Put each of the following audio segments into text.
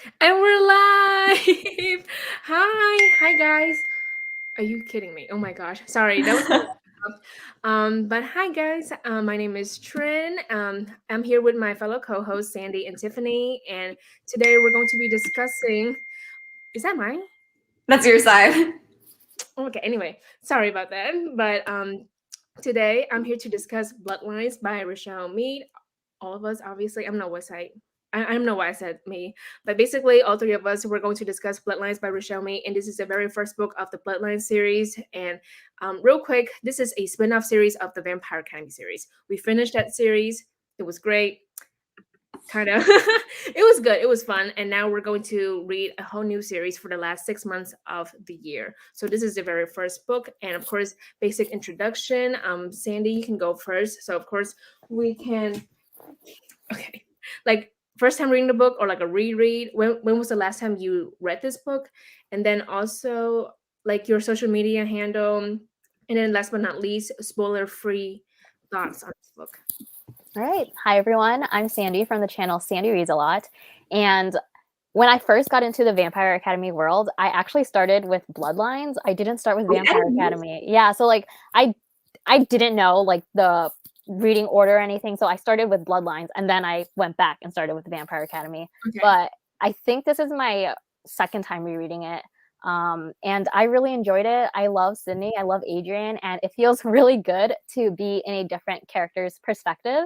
And we're live. Hi guys. Are you kidding me? Oh my gosh. Sorry, that was kind of tough. But hi guys. My name is Trin. I'm here with my fellow co-hosts Sandy and Tiffany, and today we're going to be discussing. Is that mine? That's your side. Okay. Anyway, sorry about that. But today I'm here to discuss Bloodlines by Richelle Mead. All of us, obviously. I don't know what side. I don't know why I said me, but basically, all three of us we're going to discuss Bloodlines by Richelle Mead, and this is the very first book of the Bloodlines series. And real quick, this is a spin-off series of the Vampire Academy series. We finished that series. It was great. Kind of, it was good. It was fun, and now we're going to read a whole new series for the last 6 months of the year. So this is the very first book, and of course, basic introduction. Sandy, you can go first. So of course, we can. Okay. Like first time reading the book or like a reread. When was the last time you read this book? And then also like your social media handle. And then last but not least, spoiler free thoughts on this book. All right. Hi, everyone. I'm Sandy from the channel Sandy Reads a Lot. And when I first got into the Vampire Academy world, I actually started with Bloodlines. I didn't start with Vampire Academy. Yeah, so like I didn't know like the reading order or anything, so I started with Bloodlines and then I went back and started with Vampire Academy. Okay. But I think this is my second time rereading it. And I really enjoyed it. I love Sydney, I love Adrian, and it feels really good to be in a different character's perspective.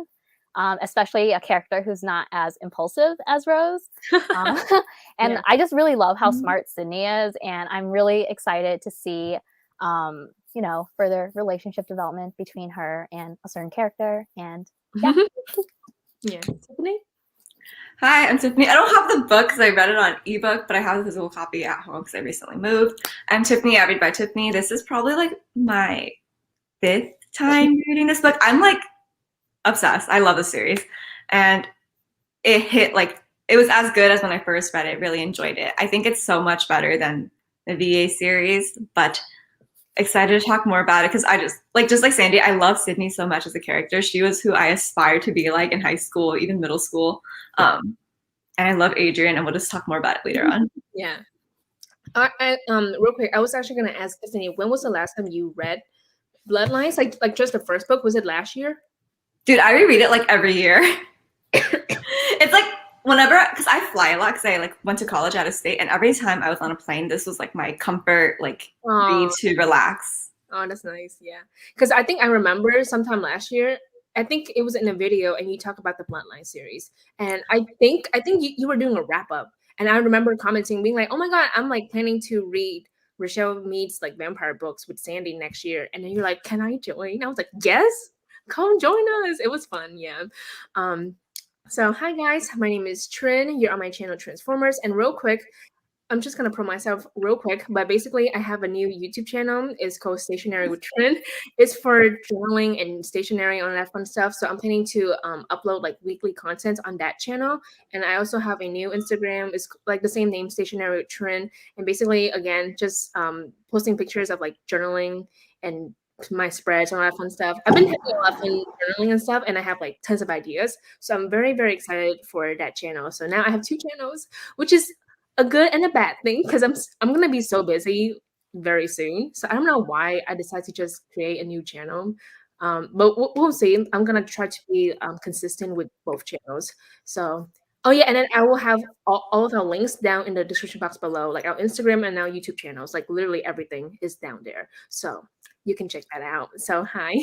Especially a character who's not as impulsive as Rose. And Yeah. I just really love how smart Sydney is. And I'm really excited to see, further relationship development between her and a certain character. And yeah. Yeah. Tiffany? Hi, I'm Tiffany. I don't have the book because I read it on ebook, but I have the physical copy at home because I recently moved. I'm Tiffany, I read by Tiffany. This is probably like my 5th time reading this book. I'm like obsessed. I love the series. And it hit like, it was as good as when I first read it. Really enjoyed it. I think it's so much better than the VA series, but excited to talk more about it because I just like Sandy, I love Sydney so much as a character. She was who I aspired to be like in high school, even middle school. And I love Adrian, and we'll just talk more about it later on. Yeah. Real quick, I was actually gonna ask Tiffany, when was the last time you read Bloodlines? Like just the first book? Was it last year? Dude, I reread it like every year. It's like whenever, because I fly a lot because I like went to college out of state, and every time I was on a plane, this was like my comfort like read to relax. Oh, that's nice. Yeah, because I think I remember sometime last year. I think it was in a video, and you talk about the Bloodline series, and I think you were doing a wrap up, and I remember commenting, being like, "Oh my god, I'm like planning to read Richelle Mead's like vampire books with Sandy next year," and then you're like, "Can I join?" I was like, "Yes, come join us." It was fun. Yeah. So hi guys, my name is Trin. You're on my channel Transformers, and real quick, I'm just gonna promote myself real quick, but basically I have a new YouTube channel. It's called Stationary with Trin. It's for journaling and stationery on that fun stuff. So I'm planning to upload like weekly content on that channel. And I also have a new Instagram. It's like the same name, Stationary with Trin. And basically, again, just posting pictures of like journaling and my spreads and all that fun stuff. I've been having a lot of fun journaling and stuff, and I have like tons of ideas. So I'm very, very excited for that channel. So now I have 2 channels, which is a good and a bad thing because I'm gonna be so busy very soon. So I don't know why I decided to just create a new channel. But we'll see. I'm gonna try to be consistent with both channels. So oh yeah, and then I will have all of our links down in the description box below, like our Instagram and our YouTube channels. Like literally everything is down there. So you can check that out. So hi.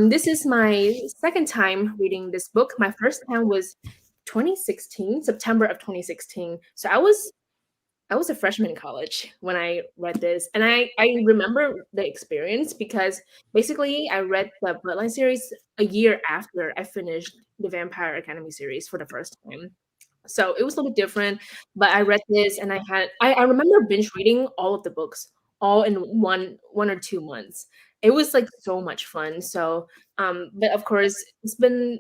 This is my second time reading this book. My first time was 2016, September of 2016. So I was a freshman in college when I read this. And I remember the experience because basically I read the Bloodline series a year after I finished the Vampire Academy series for the first time. So it was a little bit different, but I read this and I remember binge reading all of the books all in one or 2 months. It was like so much fun. So but of course it's been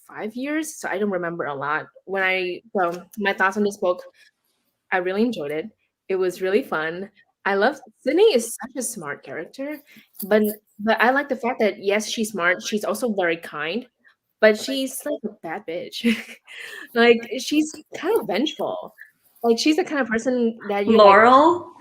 5 years, so I don't remember a lot. So my thoughts on this book, I really enjoyed it. It was really fun. I love Sydney is such a smart character, but but I like the fact that yes, she's smart. She's also very kind, but she's like a bad bitch. Like she's kind of vengeful. Like she's the kind of person that you're like, Laurel.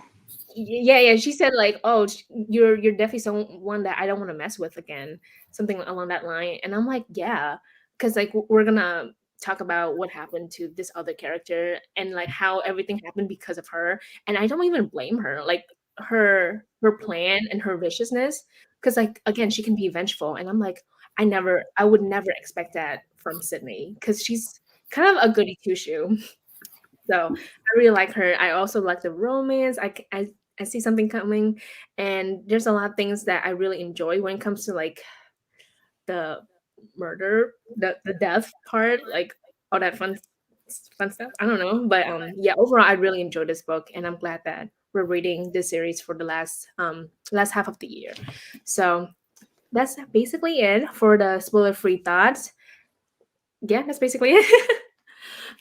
yeah. She said like, oh, you're definitely someone that I don't want to mess with again, something along that line. And I'm like, yeah, because like we're gonna talk about what happened to this other character and like how everything happened because of her. And I don't even blame her, like her plan and her viciousness, because like again, she can be vengeful, and I'm like, I would never expect that from Sydney because she's kind of a goody two shoe. So I really like her. I also like the romance. I see something coming, and there's a lot of things that I really enjoy when it comes to like the murder, the death part, like all that fun stuff. I don't know, but yeah, overall, I really enjoyed this book, and I'm glad that we're reading this series for the last half of the year. So that's basically it for the spoiler-free thoughts. Yeah, that's basically it.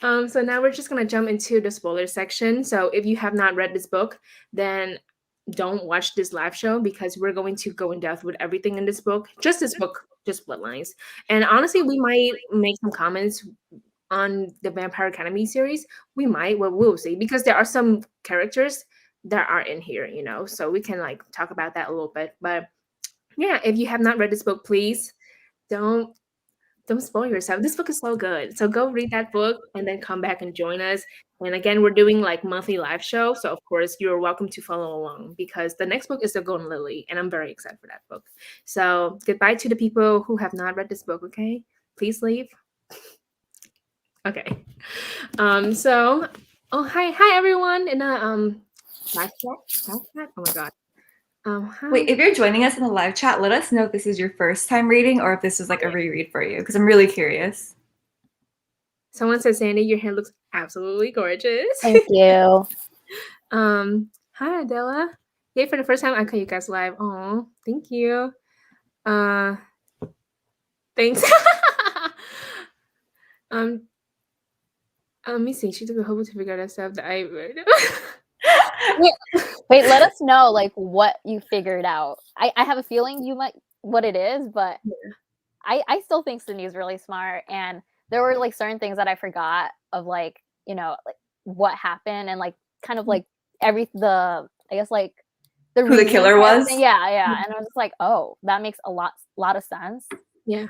So now we're just gonna jump into the spoiler section. So if you have not read this book, then don't watch this live show because we're going to go in depth with everything in this book. Just this book, just Bloodlines. And honestly, we might make some comments on the Vampire Academy series. We might, well, we'll see, because there are some characters that are in here, you know. So we can like talk about that a little bit. But yeah, if you have not read this book, please don't don't spoil yourself. This book is so good. So go read that book and then come back and join us. And again, we're doing like monthly live show. So of course you're welcome to follow along because the next book is The Golden Lily. And I'm very excited for that book. So goodbye to the people who have not read this book, okay? Please leave. Okay. So hi everyone in a live chat. Oh my god. Hi. Wait, if you're joining us in the live chat, let us know if this is your first time reading or if this is like a reread for you, because I'm really curious. Someone says, Sandy, your hair looks absolutely gorgeous. Thank you. Hi Adela. Yay, for the first time I call you guys live. Oh, thank you. Thanks. Let me see. She took a whole bunch to figure out that stuff that I read. Wait, let us know like what you figured out. I have a feeling you might what it is, but yeah. I still think Sydney's really smart, and there were like certain things that I forgot of, like, you know, like what happened and like kind of like I guess like who the killer was. Yeah. And I was just like, oh, that makes a lot of sense. Yeah.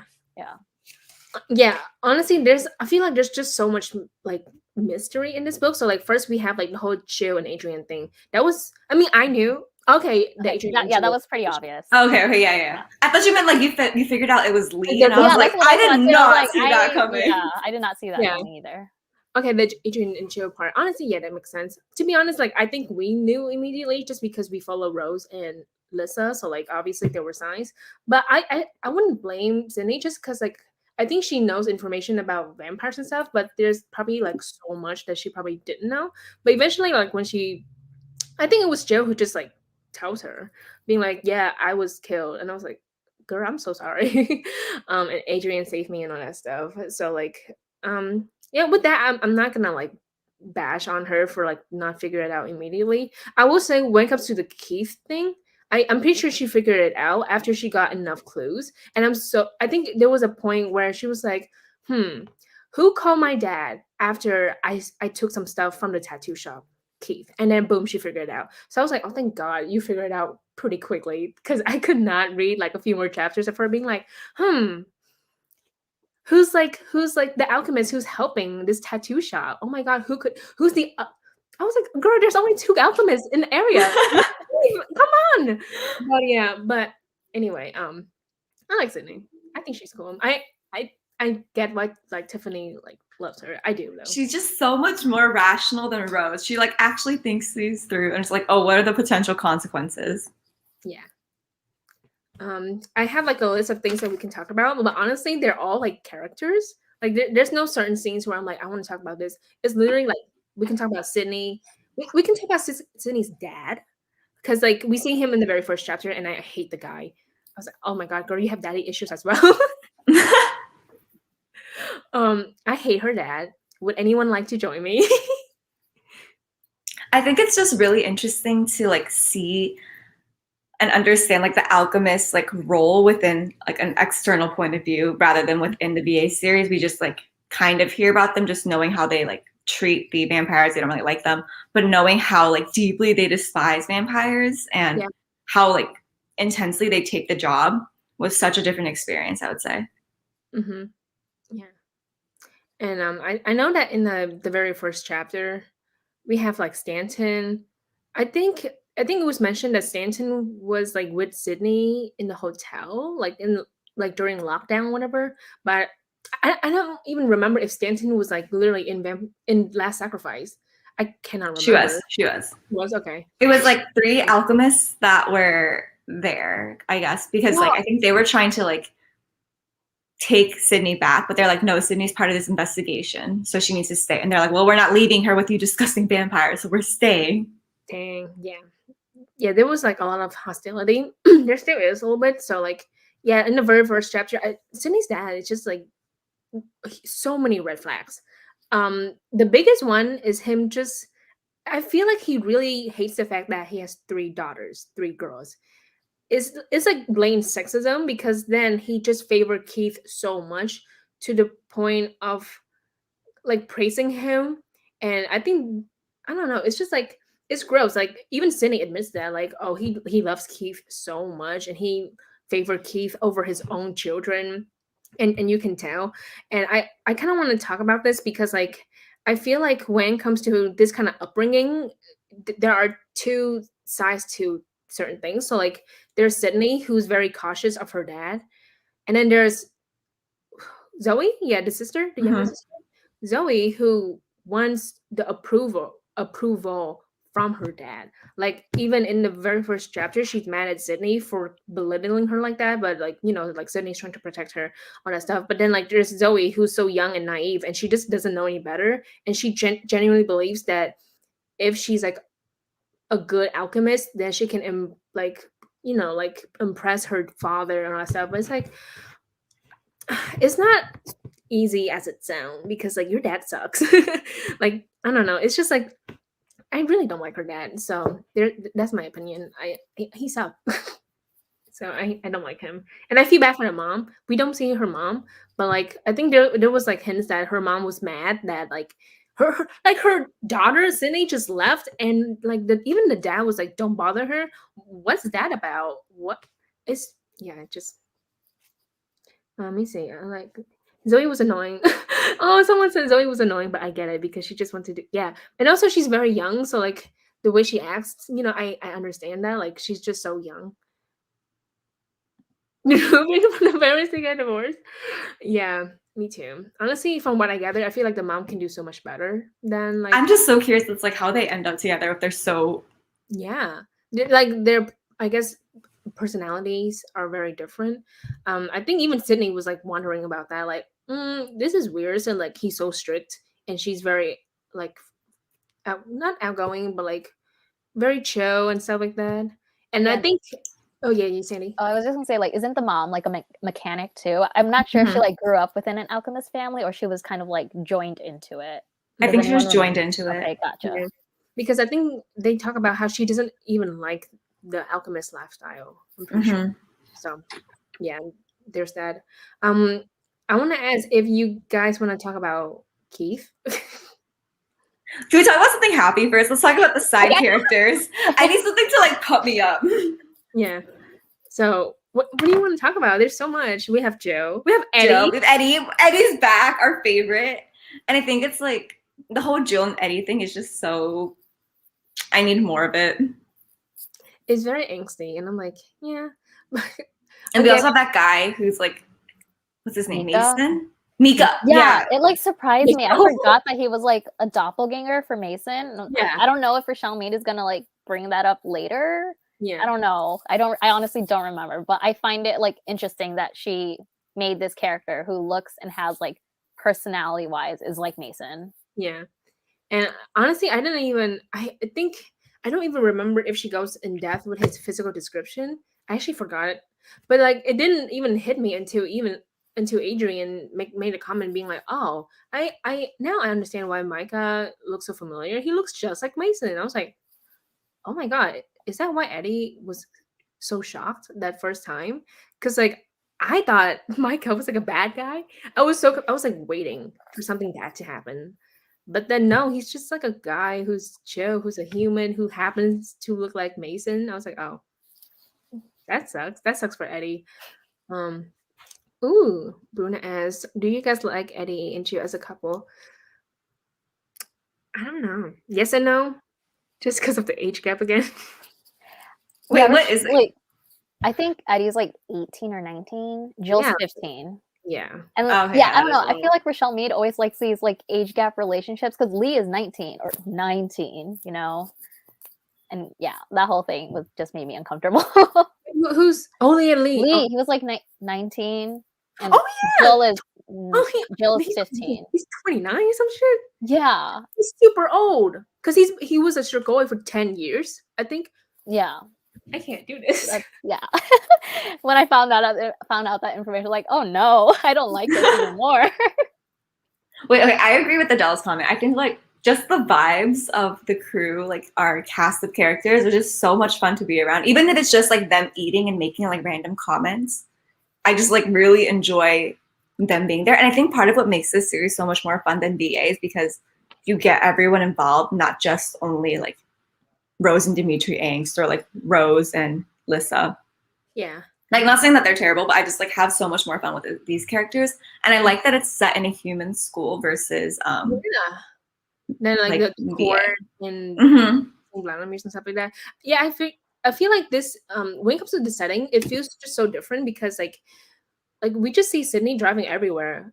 Honestly, I feel like there's just so much like mystery in this book. So like first we have like the whole Jill and Adrian thing. That was, I mean, I knew. Okay, that was pretty obvious. Okay, yeah. I thought you meant like you figured out it was Lee, and I was like, I did not see that coming. Yeah, I did not see that coming either. Okay, the Adrian and Jill part. Honestly, yeah, that makes sense. To be honest, like I think we knew immediately just because we follow Rose and Lissa. So like obviously there were signs, but I wouldn't blame Sydney just because like I think she knows information about vampires and stuff, but there's probably like so much that she probably didn't know. But eventually, like when I think it was Jill who just like tells her, being like, yeah, I was killed. And I was like, girl, I'm so sorry. And Adrian saved me and all that stuff. So like, yeah, with that, I'm not gonna like bash on her for like not figure it out immediately. I will say when it comes to the Keith thing, I'm pretty sure she figured it out after she got enough clues. And I think there was a point where she was like, who called my dad after I took some stuff from the tattoo shop? Keith. And then boom, she figured it out. So I was like, oh, thank God you figured it out pretty quickly, because I could not read like a few more chapters of her being like, who's like the alchemist who's helping this tattoo shop? Oh my God, who's the I was like, girl, there's only 2 alchemists in the area. Come on. But anyway, I like Sydney. I think she's cool. I get why like Tiffany like loves her. I do though. She's just so much more rational than Rose. She like actually thinks these through, and it's like, oh, what are the potential consequences? Yeah. I have like a list of things that we can talk about, but honestly, they're all like characters. Like there's no certain scenes where I'm like, I want to talk about this. It's literally like we can talk about Sydney. We can talk about Sydney's dad, because like we see him in the very first chapter, and I hate the guy. I was like, oh my God, girl, you have daddy issues as well. I hate her dad. Would anyone like to join me? I think it's just really interesting to like see and understand like the alchemist like role within like an external point of view rather than within the VA series. We just like kind of hear about them, just knowing how they like treat the vampires, they don't really like them, but knowing how like deeply they despise vampires and how like intensely they take the job was such a different experience, I would say. Mm-hmm. Yeah. And I know that in the very first chapter, we have like Stanton. I think it was mentioned that Stanton was like with Sydney in the hotel, like during lockdown, whatever. But I don't even remember if Stanton was like literally in Last Sacrifice. I cannot remember. She was. Was okay. It was like 3 alchemists that were there, I guess, because like I think they were trying to like take Sydney back, but they're like, no, Sydney's part of this investigation, so she needs to stay. And they're like, well, we're not leaving her with you discussing vampires, so we're staying. Dang, yeah. There was like a lot of hostility. There still is a little bit. So like, yeah, in the very first chapter, Sydney's dad is just like so many red flags. The biggest one is him just. I feel like he really hates the fact that he has 3 daughters, 3 girls. It's like blatant sexism, because then he just favored Keith so much to the point of like praising him. And I think, I don't know, it's just like it's gross. Like even Sydney admits that, like, oh, he loves Keith so much and he favored Keith over his own children. And you can tell. And I kind of want to talk about this because like I feel like when it comes to this kind of upbringing, there are 2 sides to certain things. So like there's Sydney, who's very cautious of her dad, and then there's Zoe, the sister, the younger sister, Zoe, who wants the approval from her dad. Like even in the very first chapter, she's mad at Sydney for belittling her like that, but like, you know, like Sydney's trying to protect her, all that stuff. But then like there's Zoe, who's so young and naive, and she just doesn't know any better, and she genuinely believes that if she's like a good alchemist, then she can like, you know, like impress her father and all that stuff. But it's like it's not easy as it sounds, because like your dad sucks. Like I don't know, it's just like I really don't like her dad. So that's my opinion. He sucks. So I don't like him, and I feel bad for the mom. We don't see her mom, but like I think there was like hints that her mom was mad that like her daughter Sydney just left, and like even the dad was like, don't bother her. What's that about? What is just let me see. I like Zoe was annoying. Oh, someone said Zoe was annoying, but I get it because she just wanted to and also she's very young, so like the way she acts, you know, I understand that. Like she's just so young. Moving from the parents to get divorced. Yeah, me too. Honestly, from what I gather, I feel like the mom can do so much better than like I'm just so curious. It's like how they end up together if they're so like their I guess personalities are very different. I think even Sydney was like wondering about that, like this is weird. So like he's so strict and she's very like not outgoing, but like very chill and stuff like that. And I think you Sandy. I was just gonna say, like, isn't the mom like a mechanic too? I'm not sure if she like grew up within an alchemist family or she was kind of like joined into it. I think she was joined into it. Okay, gotcha. Yeah. Because I think they talk about how she doesn't even like the alchemist lifestyle. I'm pretty sure. So yeah, there's that. I want to ask if you guys want to talk about Keith. Can we talk about something happy first? Let's talk about the side characters. I need something to like put me up. Yeah. So what do you want to talk about? There's so much. We have Joe. We have Eddie. We have Eddie. Eddie's back, our favorite. And I think it's like the whole Jill and Eddie thing is just so. I need more of it. It's very angsty, and I'm like, yeah. And we also have that guy who's like, what's his name? Mason? Mika. Yeah, it like surprised me. I forgot that he was like a doppelganger for Mason. Yeah. I don't know if Richelle Mead is gonna like bring that up later. Yeah. I don't know. I honestly don't remember, but I find it like interesting that she made this character who looks and has like personality wise is like Mason. Yeah. And honestly, I think I don't even remember if she goes in depth with his physical description. I actually forgot it. But like it didn't even hit me until Adrian made a comment being like, oh, I now I understand why Micah looks so familiar. He looks just like Mason. And I was like, oh my God, is that why Eddie was so shocked that first time? Because like I thought Micah was like a bad guy. I was like waiting for something bad to happen. But then no, he's just like a guy who's chill, who's a human, who happens to look like Mason. I was like, oh, that sucks. That sucks for Eddie. Um, ooh, Bruna asks, do you guys like Eddie and Gio as a couple? I don't know. Yes and no, just because of the age gap again. Wait, Yeah, what is it? like, I think Eddie's like 18 or 19. Jill's Yeah. 15. Yeah. And Oh, yeah, I don't that's know. I old. feel like Richelle Mead always likes these like age gap relationships because Lee is 19 or 19, you know? And yeah, that whole thing was just made me uncomfortable. Who's Oli and Lee? Lee, he was like 19, and Oh yeah. Jill is Oh, Jill is 15. He's 29 or some shit. Yeah, He's super old because he was a Strigoi for 10 years, I think. yeah, I can't do this. yeah. When I found out that information, like, oh no, I don't like this anymore. Wait, okay, I agree with the Dallas comment. I think like just the vibes of the crew, like our cast of characters, are just so much fun to be around. Even if it's just like them eating and making like random comments, I just like really enjoy them being there. And I think part of what makes this series so much more fun than VA is because you get everyone involved, not just only like Rose and Dimitri angst or like Rose and Lissa. Yeah. Like, not saying that they're terrible, but I just like have so much more fun with these characters, and I like that it's set in a human school versus Yeah. Then like the VA. court and Vladimir and stuff like that. Yeah, I feel like this when it comes to the setting, it feels just so different because like we just see Sydney driving everywhere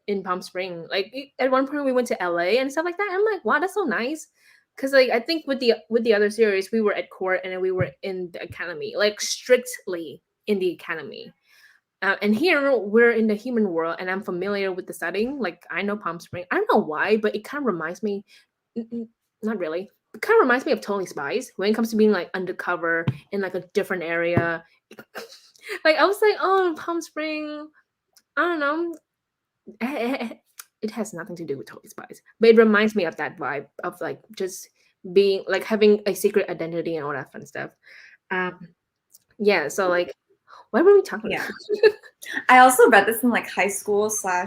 in Palm Spring. Like at one point we went to LA and stuff like that. I'm like, wow, that's so nice. Cause like I think with the other series, we were at court and then we were in the academy, like strictly in the academy. And here we're in the human world, and I'm familiar with the setting. Like I know Palm Spring. I don't know why, but it kind of reminds me. Not really. It kind of reminds me of Totally Spies when it comes to being like undercover in like a different area. Like I was like, oh, Palm Spring. I don't know. It has nothing to do with Totally Spies, but it reminds me of that vibe of like just being like having a secret identity and all that fun stuff. Yeah. So like, what were we talking about? I also read this in like high school / I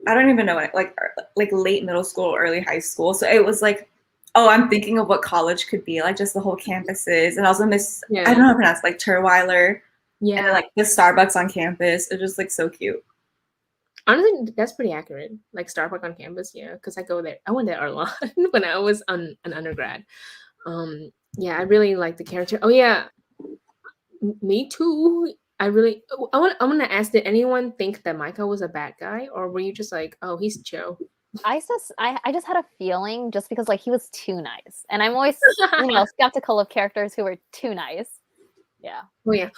don't even know what like late middle school, early high school. So it was like, oh, I'm thinking of what college could be like, just the whole campuses, and also Miss I don't know how to pronounce like Terweiler. Yeah. And then, like the Starbucks on campus. It's just like so cute. Honestly, that's pretty accurate. Like Starbucks on campus, yeah, because I go there. I went there a lot when I was an undergrad. Yeah, I really like the character. Oh yeah, me too. I want to ask, did anyone think that Micah was a bad guy, or were you just like, oh, he's chill? I just had a feeling just because like he was too nice, and I'm always skeptical of characters who are too nice. Yeah. Oh yeah.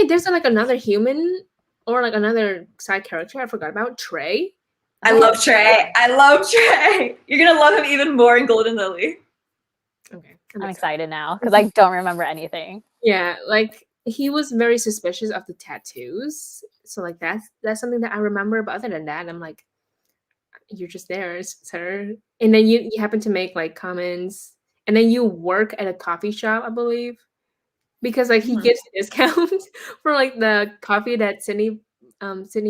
There's like another human or like another side character I forgot about, Trey. I love Trey. You're gonna love him even more in Golden Lily. Okay, I'm excited now because I don't remember anything. Yeah, like he was very suspicious of the tattoos, so like that's something that I remember. But other than that, I'm like, you're just there, sir. And then you happen to make like comments, and then you work at a coffee shop, I believe, because like he gives a discount for like the coffee that Sydney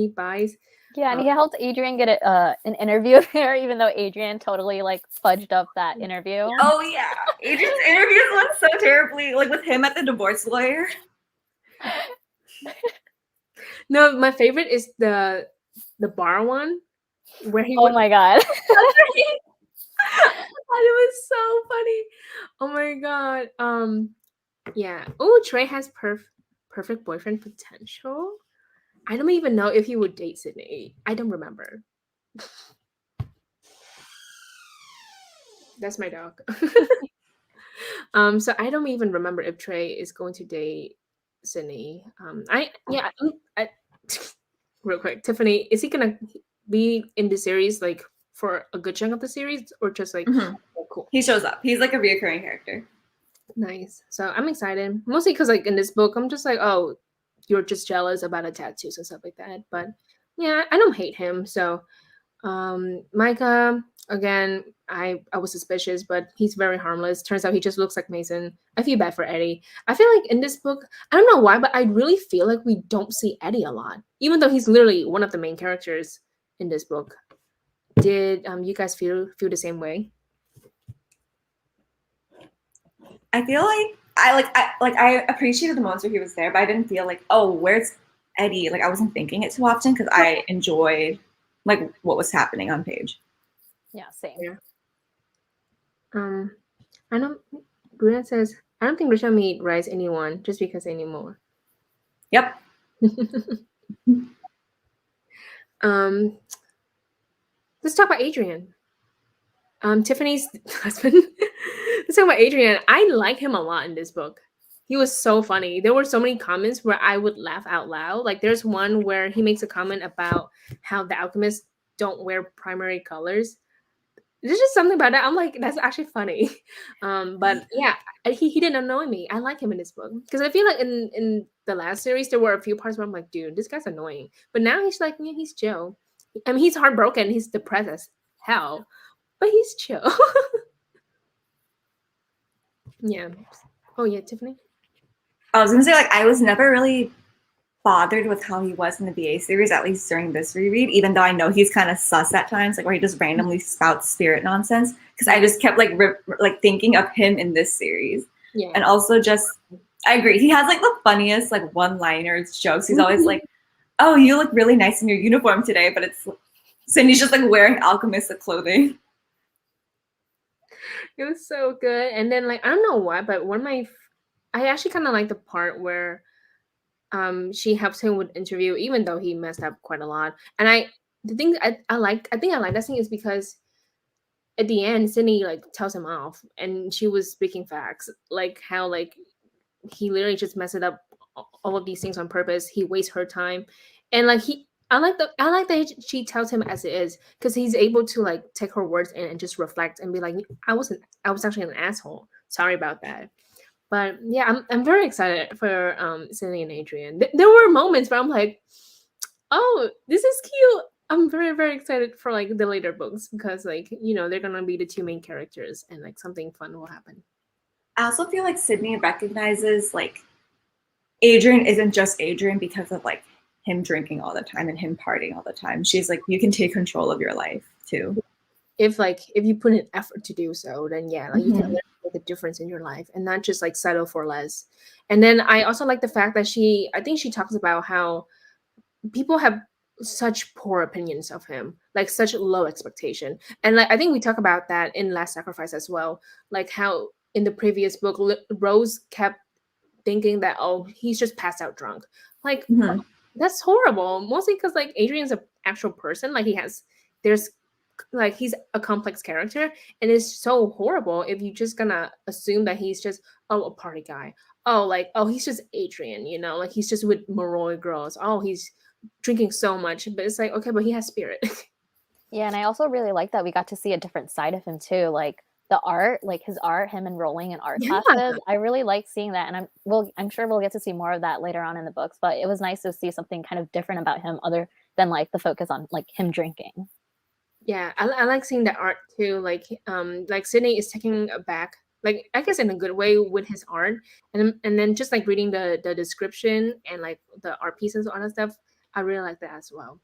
buys. Yeah, and he helped Adrian get an interview there, even though Adrian totally like fudged up that interview. Oh yeah, Adrian's interview went so terribly, like with him at the divorce lawyer. No, my favorite is the bar one where he. Oh my god. It was so funny. Oh my god. Yeah. Oh, Trey has perfect boyfriend potential. I don't even know if he would date Sydney. I don't remember. That's my dog. So I don't even remember if Trey is going to date Sydney. Real quick, Tiffany, is he gonna be in the series like for a good chunk of the series, or just like cool? He shows up. He's like a reoccurring character. Nice. So I'm excited, mostly because like in this book, I'm just like, oh, you're just jealous about the tattoos and stuff like that. But yeah, I don't hate him. So Micah, again, I was suspicious, but he's very harmless. Turns out he just looks like Mason. I feel bad for Eddie. I feel like in this book, I don't know why, but I really feel like we don't see Eddie a lot, even though he's literally one of the main characters in this book. Did you guys feel the same way? I feel like I appreciated the moments where he was there, but I didn't feel like, oh, where's Eddie? Like I wasn't thinking it too often because I enjoyed like what was happening on page. Yeah, same. Yeah. I know Bruna says, I don't think Richelle Mead writes anyone just because anymore. Yep. Let's talk about Adrian. Tiffany's husband. Let's talk about Adrian. I like him a lot in this book. He was so funny. There were so many comments where I would laugh out loud. Like there's one where he makes a comment about how the alchemists don't wear primary colors. There's just something about that. I'm like, that's actually funny. But yeah, he didn't annoy me. I like him in this book because I feel like in the last series there were a few parts where I'm like, dude, this guy's annoying. But now he's like, yeah, he's chill. I mean, he's heartbroken. He's depressed as hell, but he's chill. Yeah. Oh yeah, Tiffany. I was gonna say like I was never really bothered with how he was in the BA series, at least during this reread, even though I know he's kind of sus at times, like where he just randomly spouts spirit nonsense. Because I just kept like thinking of him in this series, Yeah. and also just I agree, he has like the funniest like one-liners, jokes. He's always like, "Oh, you look really nice in your uniform today," but it's Cindy's just like wearing alchemist clothing. It was so good. And then like I don't know why, but I actually kind of like the part where she helps him with interview, even though he messed up quite a lot. And I think I like that scene is because at the end Sydney like tells him off and she was speaking facts, like how like he literally just messed it up all of these things on purpose. He wastes her time, and like I like that she tells him as it is because he's able to like take her words in and just reflect and be like, I was actually an asshole. Sorry about that. But yeah, I'm very excited for Cindy and Adrian. There were moments where I'm like, oh, this is cute. I'm very very excited for like the later books because like they're gonna be the two main characters and like something fun will happen. I also feel like Sydney recognizes like Adrian isn't just Adrian because of like him drinking all the time and him partying all the time. She's like, you can take control of your life too. If you put in effort to do so, then yeah, like you can make a difference in your life and not just like settle for less. And then I also like the fact that I think she talks about how people have such poor opinions of him, like such low expectation. And like I think we talk about that in Last Sacrifice as well, like how in the previous book Rose kept thinking that, oh, he's just passed out drunk. Like that's horrible, mostly because like Adrian's an actual person, like there's like he's a complex character, and it's so horrible if you just gonna assume that he's just a party guy. Oh, he's just Adrian, like he's just with Moroi girls. Oh, he's drinking so much. But it's like, okay, but he has spirit. Yeah, and I also really like that we got to see a different side of him too, like the art, like his art, him enrolling in art classes. I really like seeing that, and I'm sure we'll get to see more of that later on in the books. But it was nice to see something kind of different about him, other than like the focus on like him drinking. Yeah, I like seeing the art too. Like Sydney is taking a back, like I guess in a good way with his art, and then just like reading the description and like the art pieces and all that stuff. I really like that as well.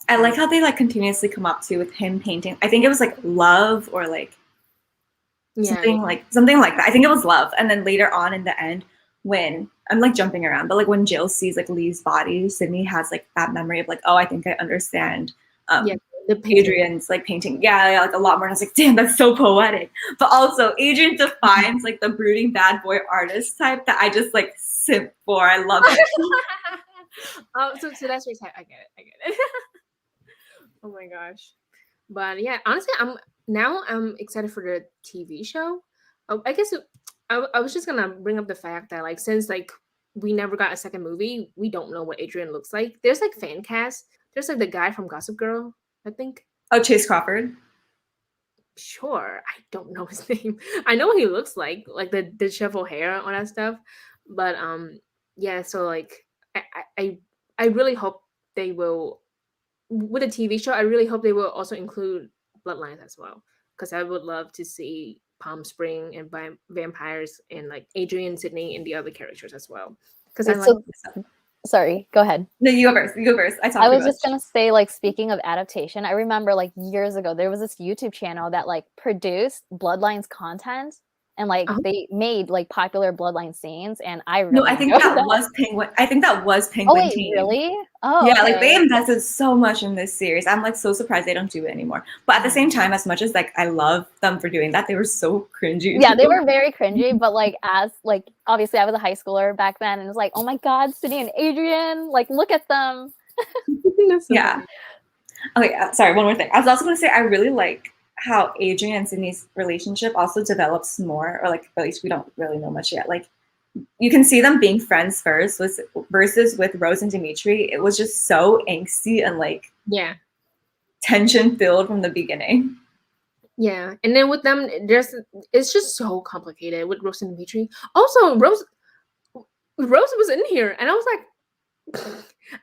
I like how they like continuously come up to with him painting. I think it was like love or like something like that. I think it was love. And then later on in the end, when I'm like jumping around, but like when Jill sees like Lee's body, Sydney has like that memory of like, oh, I think I understand Adrian's like painting. Yeah, like a lot more. And I was like, damn, that's so poetic. But also Adrian defines like the brooding bad boy artist type that I just like simp for. I love it. Oh, so that's your type. I get it. Oh my gosh. But yeah, honestly, I'm excited for the TV show. I guess I was just gonna bring up the fact that like since like we never got a second movie, we don't know what Adrian looks like. There's like fan cast. There's like the guy from Gossip Girl, I think. Oh, Chase Crawford. Sure, I don't know his name. I know what he looks like the disheveled hair, all that stuff. But yeah. So like I really hope they will with a TV show. I really hope they will also include Bloodlines as well, because I would love to see Palm Spring and vampires and like Adrian, Sydney, and the other characters as well. Because I like Sorry, go ahead. No, you go first. You go first. I talked I too was much. just gonna say, like, speaking of adaptation, I remember like years ago there was this YouTube channel that like produced Bloodlines content, and like Oh. they made like popular Bloodline scenes, and I No, really I think enjoyed that that. was Penguin. I think that was Oh Penguin wait, Team. really? Oh, Yeah, like they okay. invested so much in this series. I'm like so surprised they don't do it anymore. But at the same time, as much as like I love them for doing that, they were so cringy. Yeah, they were very cringy, but like as like obviously I was a high schooler back then, and it was like, oh my god, Sydney and Adrian, like look at them. That's so Yeah. funny. Okay, sorry, one more thing. I was also going to say I really like how Adrian and Sydney's relationship also develops more, or like at least we don't really know much yet. Like you can see them being friends first, versus with Rose and Dimitri. It was just so angsty and like Yeah. tension filled from the beginning. Yeah. And then with them, it's just so complicated with Rose and Dimitri. Also, Rose was in here, and I was like,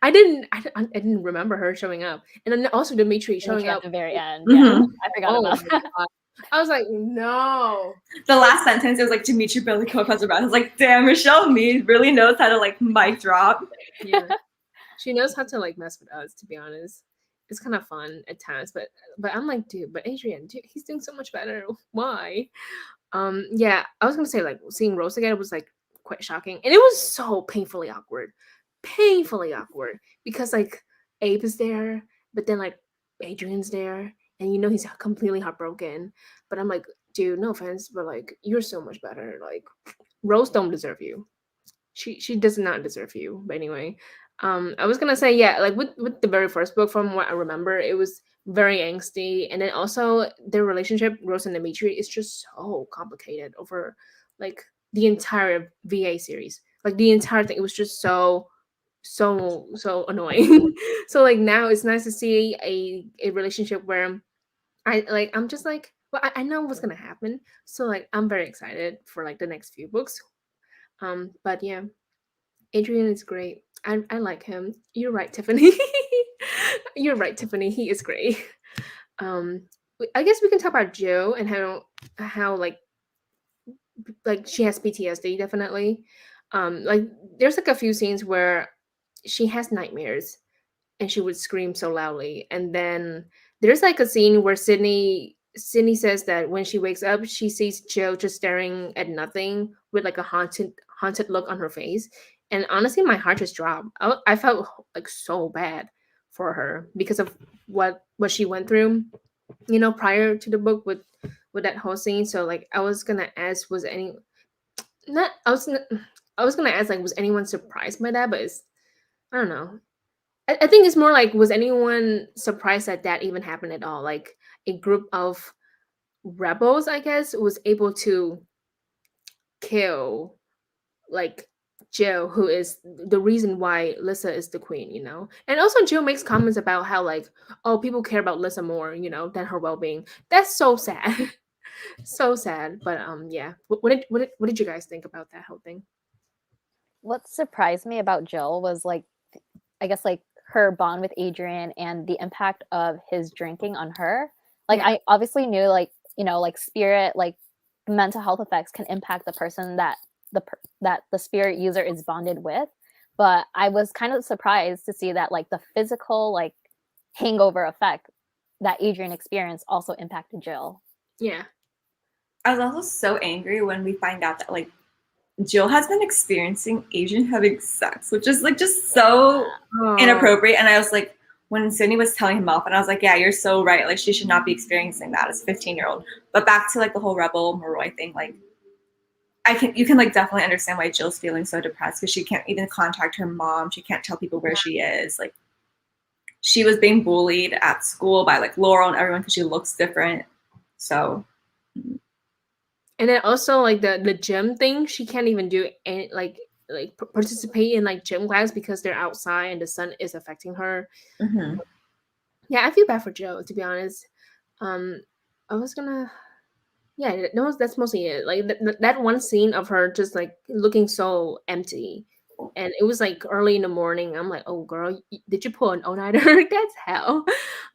I didn't remember her showing up, and then also Dimitri showing At up the very end. Mhm. Yeah, I forgot Oh about my that. God. I was like, no. The last sentence, it was like Dimitri barely co-founded her back. I was like, damn, Richelle Mead really knows how to like mic drop. Yeah. She knows how to like mess with us, to be honest. It's kind of fun at times, but I'm like, dude, but Adrian, dude, he's doing so much better. Why? Yeah, I was gonna say like seeing Rose again was like quite shocking, and it was so painfully awkward because like Abe is there, but then like Adrian's there, and you know he's completely heartbroken. But I'm like, dude, no offense, but like you're so much better. Like Rose don't deserve you. She does not deserve you. But anyway, I was gonna say yeah, like with the very first book, from what I remember, it was very angsty, and then also their relationship, Rose and Dimitri, is just so complicated over like the entire VA series. Like the entire thing, it was just so annoying. So like now it's nice to see a relationship where I'm just like, well, I know what's gonna happen. So like I'm very excited for like the next few books. But yeah, Adrian is great. I like him. You're right, Tiffany. You're right, Tiffany. He is great. Um, I guess we can talk about Joe and how like she has PTSD definitely. Like there's like a few scenes where she has nightmares and she would scream so loudly, and then there's like a scene where Sydney says that when she wakes up she sees Joe just staring at nothing with like a haunted look on her face. And honestly my heart just dropped. I felt like so bad for her because of what she went through, you know, prior to the book with that whole scene. So like I was gonna ask, was any not I was gonna ask like, was anyone surprised by that? But it's, I don't know. I think it's more like, was anyone surprised that that even happened at all? Like a group of rebels, I guess, was able to kill like Jill, who is the reason why Lissa is the queen, you know? And also Jill makes comments about how like, oh, people care about Lissa more, you know, than her well-being. That's so sad. So sad. But yeah. What did you guys think about that whole thing? What surprised me about Jill was like, I guess like her bond with Adrian and the impact of his drinking on her. Like Yeah. I obviously knew like, you know, like spirit, like mental health effects can impact the person that the spirit user is bonded with. But I was kind of surprised to see that like the physical like hangover effect that Adrian experienced also impacted Jill. Yeah. I was also so angry when we find out that like Jill has been experiencing Adrian having sex, which is like just so inappropriate. And I was like, when Sydney was telling him off, and I was like, yeah, you're so right. Like she should not be experiencing that as a 15-year-old. But back to like the whole Rebel Moroi thing, like you can like definitely understand why Jill's feeling so depressed because she can't even contact her mom. She can't tell people where she is. Like she was being bullied at school by like Laurel and everyone because she looks different. So. And then also like the gym thing, she can't even do any like participate in like gym class because they're outside and the sun is affecting her. Mm-hmm. Yeah, I feel bad for Joe, to be honest. Um, I was gonna, yeah, no, that's mostly it. Like that one scene of her just like looking so empty, and it was like early in the morning. I'm like, oh girl, did you pull an all-nighter? That's hell.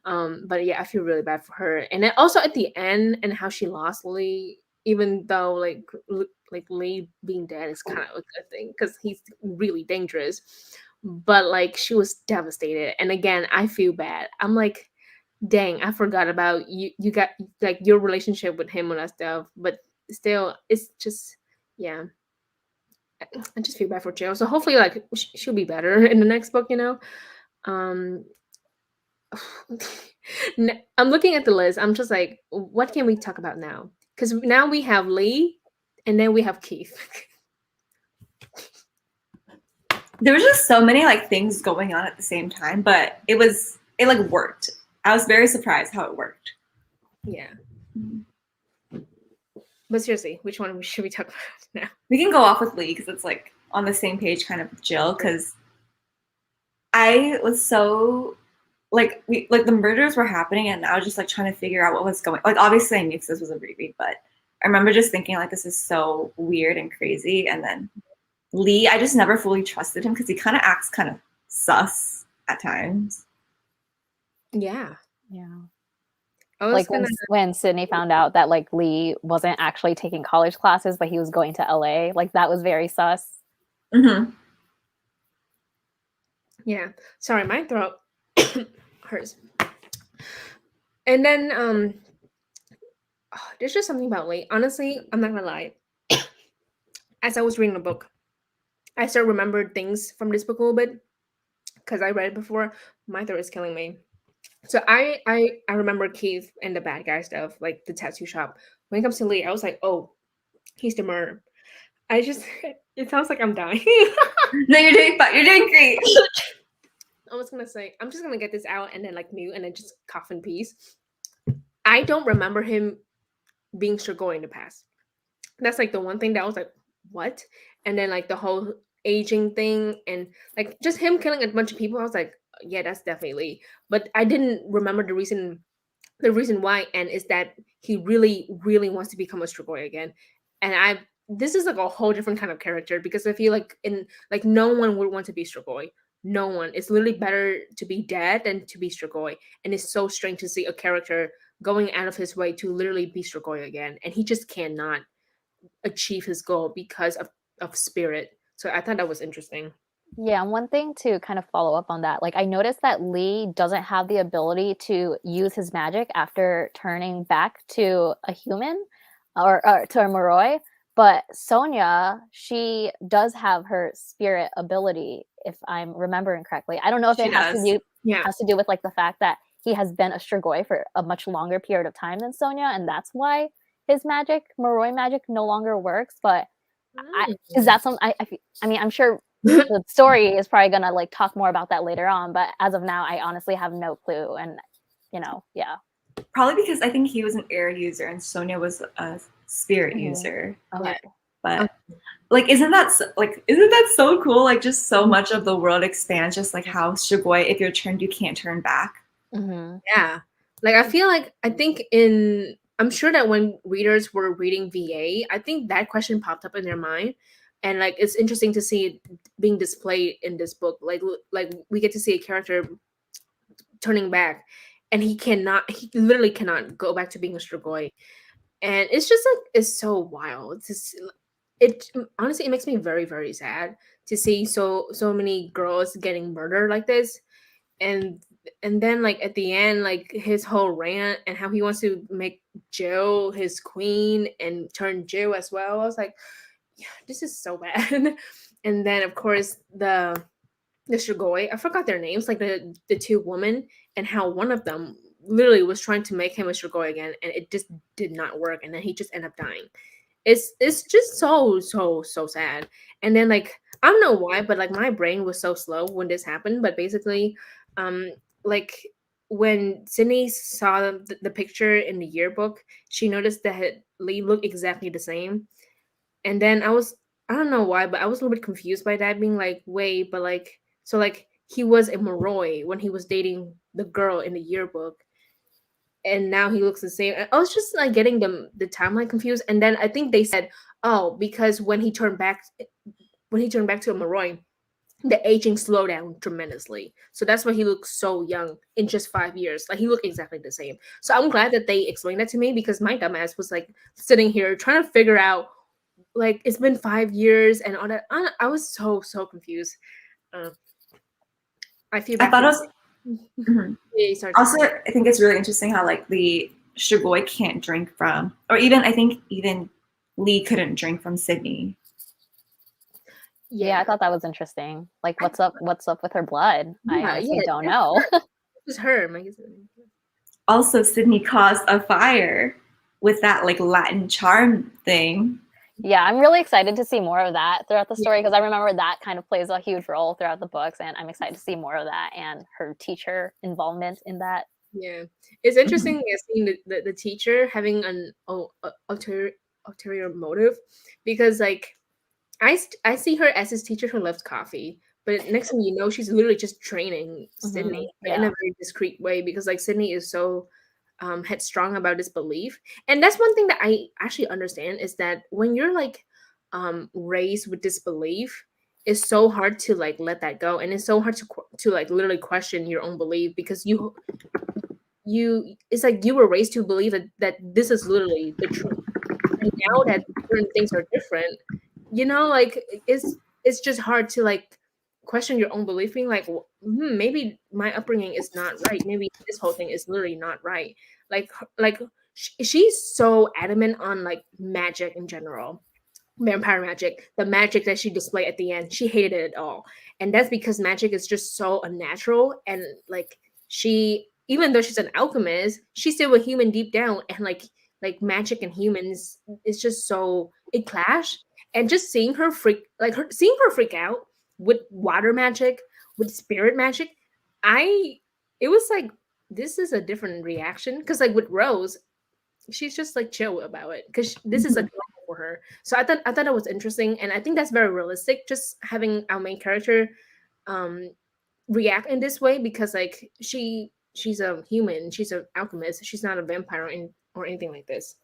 But yeah, I feel really bad for her. And then also at the end and how she lost Lee, even though like Lee being dead is kind of a good thing because he's really dangerous. but like she was devastated. And again, I feel bad. I'm like, dang, I forgot about you. You got like your relationship with him and that stuff, but still, it's just, yeah. I just feel bad for Jill. So hopefully, like she'll be better in the next book. Um, I'm looking at the list. I'm just like, what can we talk about now? Because now we have Lee, and then we have Keith. There was just so many like things going on at the same time, but it like worked. I was very surprised how it worked. Yeah. But seriously, which one should we talk about now? We can go off with Lee because it's like on the same page kind of with Jill, because I was so like the murders were happening and I was just like trying to figure out what was going, like obviously I knew this was a reread, but I remember just thinking like this is so weird and crazy. And then Lee, I just never fully trusted him because he kind of acts kind of sus at times. Yeah. Like when Sydney found out that like Lee wasn't actually taking college classes, but he was going to LA, like that was very sus. Mm-hmm. Yeah. Sorry, my throat hurts. And then there's just something about Lee. Honestly, I'm not gonna lie. As I was reading the book, I started remembering things from this book a little bit because I read it before. My throat is killing me. So I remember Keith and the bad guy stuff, like the tattoo shop. When it comes to Lee, I was like, oh, he's the murderer. It sounds like I'm dying. No, you're doing fine. You're doing great. I was gonna say, I'm just gonna get this out and then like mute and then just cough in peace. I don't remember him being Strigoi in the past. That's like the one thing that I was like, what? And then like the whole aging thing and like just him killing a bunch of people, I was like, yeah, that's definitely. But I didn't remember the reason why, and is that he really, really wants to become a Strigoi again. And this is like a whole different kind of character because I feel like no one would want to be Strigoi. No one. It's literally better to be dead than to be Strigoi. And it's so strange to see a character going out of his way to literally be Strigoi again. And he just cannot achieve his goal because of spirit. So I thought that was interesting. Yeah, and one thing to kind of follow up on that, like I noticed that Lee doesn't have the ability to use his magic after turning back to a human or to a Moroi, but Sonia, she does have her spirit ability, if I'm remembering correctly. I don't know if it has to do with like the fact that he has been a Strigoi for a much longer period of time than Sonia, and that's why his magic, Moroi magic, no longer works. But is that something? I mean, I'm sure the story is probably gonna like talk more about that later on, but as of now, I honestly have no clue. And yeah. Probably because I think he was an air user and Sonia was a spirit user. Okay. But like, isn't that so cool? Like, just so much of the world expands, just like how Strigoi, if you're turned, you can't turn back. Mm-hmm. Yeah, like I think I'm sure that when readers were reading VA, I think that question popped up in their mind, and like it's interesting to see it being displayed in this book. Like we get to see a character turning back, and he literally cannot go back to being a Strigoi, and it's just like it's so wild. It honestly it makes me very, very sad to see so many girls getting murdered like this, and then like at the end, like his whole rant and how he wants to make Jill his queen and turn Jill as well. I was like, yeah, this is so bad. And then of course the Strigoi, I forgot their names, like the two women, and how one of them literally was trying to make him a Strigoi again, and it just did not work, and then he just ended up dying. It's just so sad. And then like I don't know why, but like my brain was so slow when this happened. But basically, like when Sydney saw the picture in the yearbook, she noticed that Lee looked exactly the same. And then I don't know why, but I was a little bit confused by that, being like, wait, but like, so like he was a Moroi when he was dating the girl in the yearbook, and now he looks the same. I was just like getting the timeline confused. And then I think they said, oh, because when he turned back to a Moroi, the aging slowed down tremendously. So that's why he looks so young in just 5 years. Like he looked exactly the same. So I'm glad that they explained that to me, because my dumbass was like sitting here trying to figure out, like, it's been 5 years and all that. I was so confused. I feel I bad. thought it was. Mhm. Yeah, sorry. Also, I think it's really interesting how like the Shigoi can't drink from, or even I think even Lee couldn't drink from Sydney. Yeah, I thought that was interesting. Like, what's up with her blood? I honestly don't that's know. It was her. Also, Sydney caused a fire with that like Latin charm thing. Yeah, I'm really excited to see more of that throughout the story Yeah. because I remember that kind of plays a huge role throughout the books, and I'm excited to see more of that and her teacher involvement in that. Yeah, it's interesting seeing the teacher having an ulterior motive, because like I see her as his teacher who loves coffee, but next thing you know, she's literally just training Sydney but in a Yeah. very discreet way, because like Sydney is so headstrong about his belief. And that's one thing that I actually understand, is that when you're like raised with this belief, it's so hard to like let that go, and it's so hard to like literally question your own belief, because it's like you were raised to believe that this is literally the truth. And now that certain things are different, like it's just hard to like question your own belief, being like, maybe my upbringing is not right, maybe this whole thing is literally not right. Like she's so adamant on like magic in general, vampire magic, the magic that she displayed at the end, she hated it all. And that's because magic is just so unnatural, and like she, even though she's an alchemist, she's still a human deep down, and like magic and humans is just so it clash. And just seeing her freak out with water magic, with spirit magic, I it was like, this is a different reaction, because like with Rose, she's just like chill about it, because this is like normal for her. So I thought it was interesting, and I think that's very realistic, just having our main character um react in this way, because like she's a human, she's an alchemist, she's not a vampire or anything like this.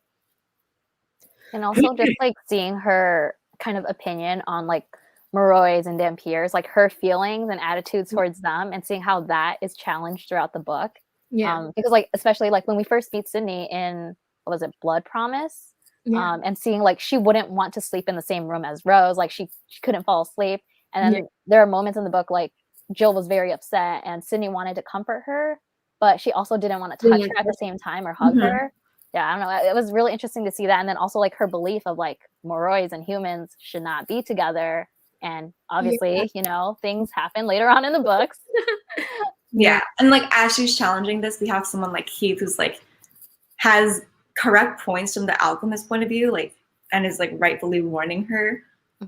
And also just like seeing her kind of opinion on like Moroys and Dampiers, like her feelings and attitudes towards them, and seeing how that is challenged throughout the book. Yeah. Because like especially like when we first meet Sydney in, what was it, Blood Promise? Yeah. And seeing like she wouldn't want to sleep in the same room as Rose, like she couldn't fall asleep. And then Yeah. there are moments in the book like Jill was very upset and Sydney wanted to comfort her, but she also didn't want to touch her at the same time or hug her. Yeah, I don't know. It was really interesting to see that. And then also like her belief of like Moroys and humans should not be together. And obviously, things happen later on in the books. Yeah. And like as she's challenging this, we have someone like Keith who's like has correct points from the alchemist point of view, like, and is like rightfully warning her,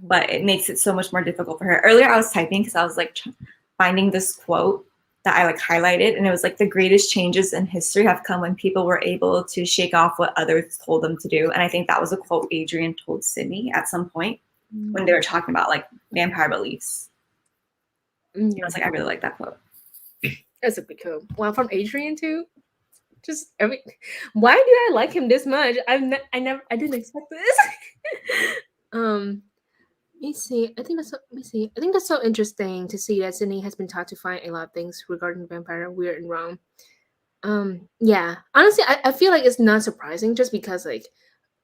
but it makes it so much more difficult for her. Earlier I was typing because I was like finding this quote that I like highlighted, and it was like, the greatest changes in history have come when people were able to shake off what others told them to do. And I think that was a quote Adrian told Sydney at some point when they were talking about like vampire beliefs. I was like, I really like that quote. That's a good quote. Well, from Adrian too. Just why did I like him this much? I didn't expect this. Let me see. I think that's so interesting to see that Sydney has been taught to find a lot of things regarding vampire weird and wrong. Yeah. Honestly, I feel like it's not surprising, just because like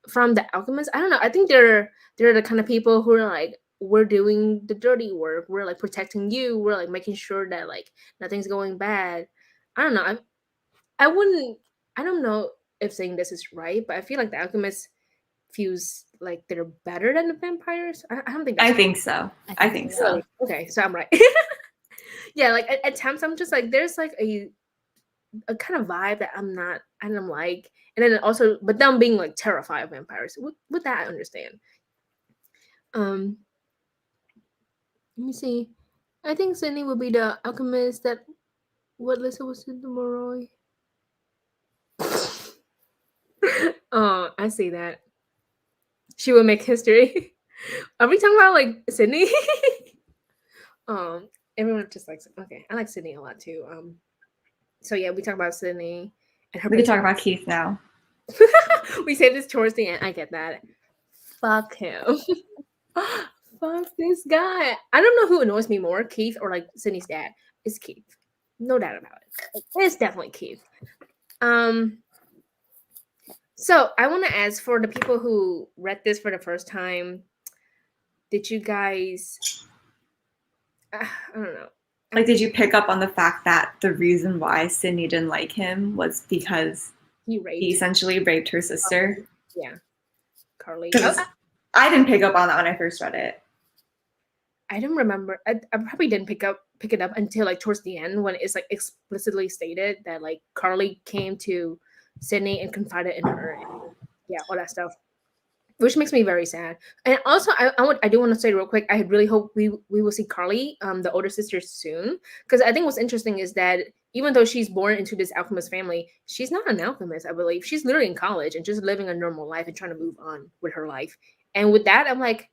from the alchemists, I don't know. I think they're the kind of people who are like, we're doing the dirty work. We're like protecting you. We're like making sure that like nothing's going bad. I don't know. I wouldn't. I don't know if saying this is right, but I feel like the alchemists feels like they're better than the vampires. I don't think. I think so. I think so. Okay, so I'm right. Yeah, like at times I'm just like, there's like a kind of vibe that I don't like, and then also, but them being like terrified of vampires. With that, I understand. Um, Let me see. I think Sydney would be the alchemist that what Lisa was in the Moroi. Oh, I see that. She will make history. Are we talking about like Sydney? Everyone just likes. Okay, I like Sydney a lot too. So yeah, we talk about Sydney and her. We can talk about Keith now. We say this towards the end. I get that. Fuck him. Fuck this guy. I don't know who annoys me more, Keith or like Sydney's dad. It's Keith. No doubt about it. It's definitely Keith. So I want to ask, for the people who read this for the first time, did you guys? I don't know. Like, did you pick up on the fact that the reason why Sydney didn't like him was because He he essentially raped her sister? Yeah, Carly. Because I didn't pick up on that when I first read it. I don't remember. I probably didn't pick it up until like towards the end when it's like explicitly stated that like Carly came to Sydney and confided in her. And, yeah, all that stuff, which makes me very sad. And also, I do want to say real quick, I really hope we will see Carly, the older sister, soon, because I think what's interesting is that even though she's born into this alchemist family, she's not an alchemist. I believe she's literally in college and just living a normal life and trying to move on with her life. And with that, I'm like,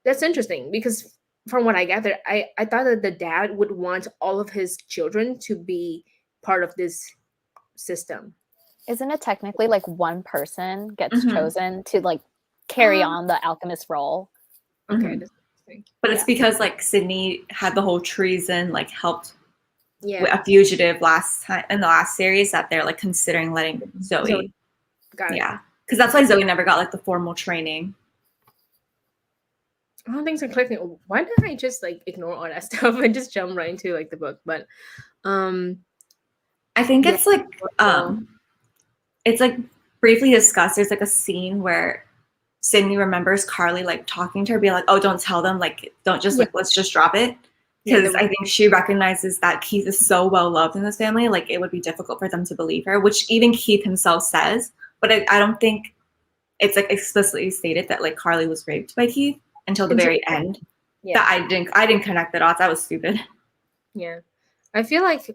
that's interesting because from what I gather, I thought that the dad would want all of his children to be part of this system. Isn't it technically like one person gets chosen to like carry on the alchemist role? Okay, but it's because like Sydney had the whole treason, like helped yeah. a fugitive last time in the last series that they're like considering letting Zoe. Got it. Yeah, because that's why Zoe never got like the formal training. I don't think so. Clicking. Why did I just like ignore all that stuff and just jump right into like the book? But I think it's like it's like briefly discussed. There's like a scene where Sydney remembers Carly like talking to her, being like, "Oh, don't tell them. Like, don't just like let's just drop it." Because I think she recognizes that Keith is so well loved in this family, like it would be difficult for them to believe her, which even Keith himself says. But I don't think it's like explicitly stated that like Carly was raped by Keith until the very end. Yeah, that I didn't connect the dots. That was stupid. Yeah, I feel like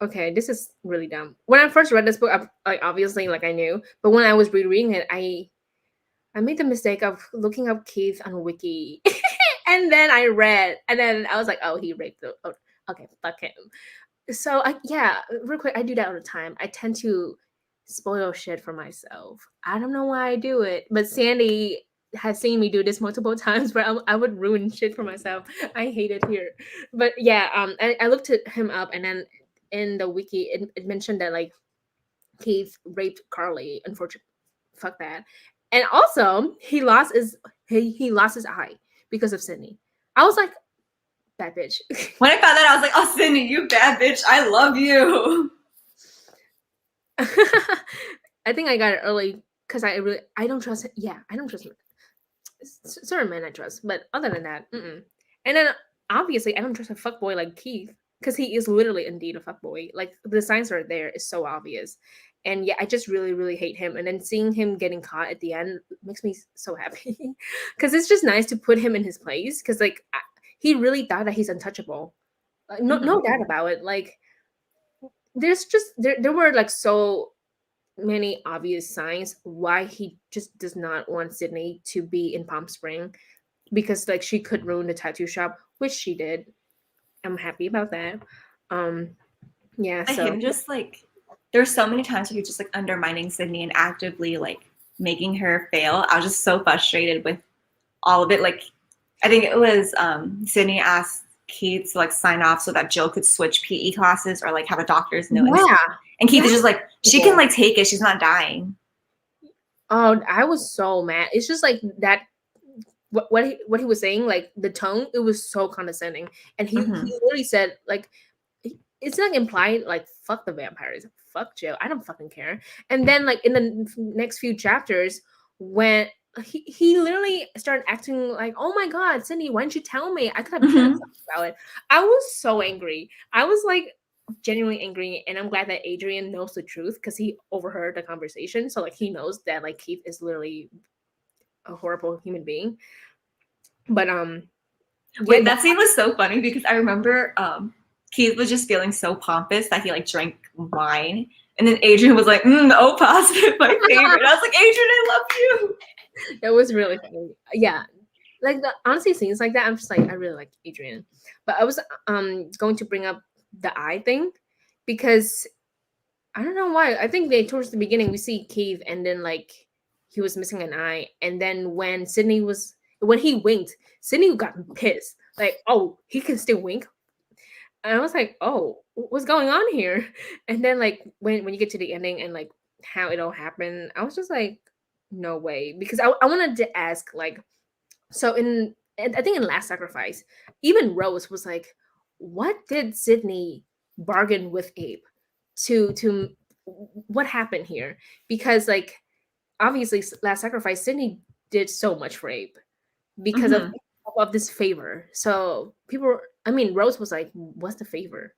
okay, this is really dumb. When I first read this book, I obviously like I knew, but when I was rereading it, I made the mistake of looking up Keith on Wiki. And then I read, and then I was like, "Oh, he raped the." Oh, okay, fuck him. So real quick, I do that all the time. I tend to spoil shit for myself. I don't know why I do it, but Sandy has seen me do this multiple times where I would ruin shit for myself. I hate it here, but yeah, I looked him up, and then in the wiki, it mentioned that like Keith raped Carly. Unfortunately, fuck that, and also he lost his eye because of Sydney. I was like, bad bitch. When I found that, I was like, oh, Sydney, you bad bitch. I love you. I think I got it early because I don't trust it. Yeah, I don't trust him. Certain men I trust, but other than that, And then obviously I don't trust a fuckboy like Keith because he is literally indeed a fuckboy. Like the signs are there is so obvious. And yeah, I just really, really hate him. And then seeing him getting caught at the end makes me so happy because it's just nice to put him in his place because like he really thought that he's untouchable. Like, no doubt about it. Like there's just there were like so many obvious signs why he just does not want Sydney to be in Palm Spring because like she could ruin the tattoo shop, which she did. I'm happy about that. Yeah. So him just like there's so many times where he's just like undermining Sydney and actively like making her fail. I was just so frustrated with all of it. Like I think it was Sydney asked Keith to like sign off so that Jill could switch PE classes or like have a doctor's note. Yeah. And Keith is just like, she can like take it. She's not dying. Oh, I was so mad. It's just like that. What he was saying, like the tone, it was so condescending, and he literally said like, it's like implied like fuck the vampires, fuck Jill, I don't fucking care. And then like in the next few chapters, when he literally started acting like, oh my god, Cindy, why didn't you tell me? I could have done something about it. I was so angry. I was like genuinely angry, and I'm glad that Adrian knows the truth because he overheard the conversation, so like he knows that like Keith is literally a horrible human being. But wait, that scene was so funny because I remember Keith was just feeling so pompous that he like drank wine, and then Adrian was like, O positive, my favorite. I was like, Adrian, I love you. That was really funny. Yeah, like the honestly scenes like that, I'm just like, I really like Adrian. But I was going to bring up the eye thing because I don't know why. I think they towards the beginning we see Keith, and then like he was missing an eye, and then when he winked, Sydney got pissed. Like, oh, he can still wink. And I was like, oh, what's going on here? And then like when you get to the ending and like how it all happened, I was just like, no way. Because I wanted to ask, like, so I think in Last Sacrifice, even Rose was like, what did Sydney bargain with Abe to what happened here? Because like obviously Last Sacrifice, Sydney did so much for Abe because of this favor. So people, I mean, Rose was like, "What's the favor?"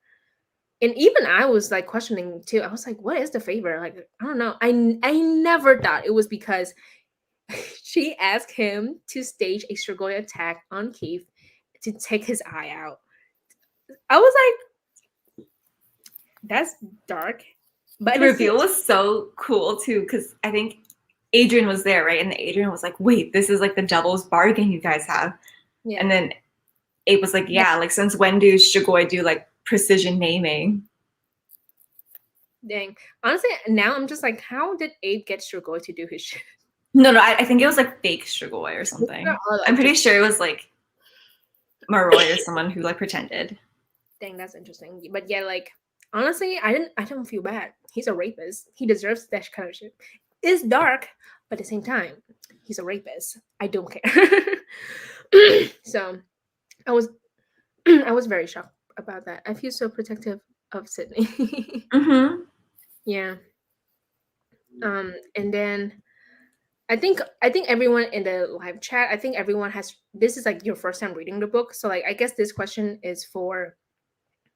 And even I was like questioning too. I was like, "What is the favor?" Like, I don't know. I never thought it was because she asked him to stage a Strigoi attack on Keith to take his eye out. I was like, "That's dark." But the reveal was so cool too, because I think Adrian was there, right? And Adrian was like, "Wait, this is like the devil's bargain you guys have." yeah. And then Abe was like, "Yeah, like since when do Strigoi do like precision naming?" Dang. Honestly, now I'm just like, how did Abe get Strigoi to do his shit? No, I think it was like fake Strigoi or something. I'm pretty sure it was like Maroi or someone who like pretended. Dang, that's interesting. But yeah, like honestly, I don't feel bad. He's a rapist. He deserves that kind of shit. It's dark, but at the same time, he's a rapist. I don't care. So I was I was very shocked about that. I feel so protective of Sydney. Yeah. And then I think everyone in the live chat, I think everyone has, this is like your first time reading the book. So like I guess this question is for